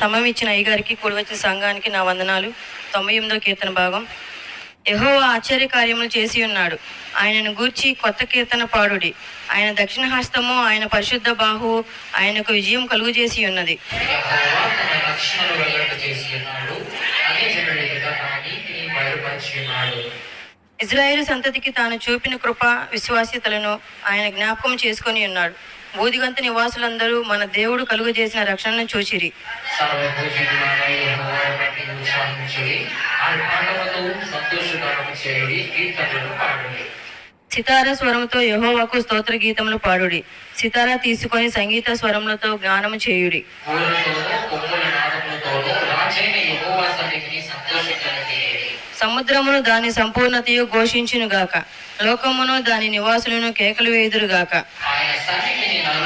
సమయం ఇచ్చిన అయ్యగారికి, కూడి వచ్చిన సంఘానికి నా వందనాలు. 98వ కీర్తన భాగం. యెహోవా ఆశ్చర్య కార్యములు చేసి ఉన్నాడు, ఆయనను గూర్చి కొత్త కీర్తన పాడుడి. ఆయన దక్షిణ హస్తము, ఆయన పరిశుద్ధ బాహువు ఆయనకు విజయం కలుగు చేసి ఉన్నది. ఇజ్రాయేలు సంతతికి తాను చూపిన కృప విశ్వాస్యతలను ఆయన జ్ఞాపకం చేసుకొని ఉన్నాడు. బూదిగంత నివాసులందరూ మన దేవుడు కలుగు చేసిన రక్షణను చూచిరి. సితారా స్వరముతో యెహోవాకు స్తోత్ర గీతములు పాడుడి. సితారా తీసుకొని సంగీత స్వరములతో గానము చేయుడి. సముద్రమును దాని సంపూర్ణతయు ఘోషించునుగాక, లోకమును దాని నివాసులను కేకలు వేయుదురుగాక.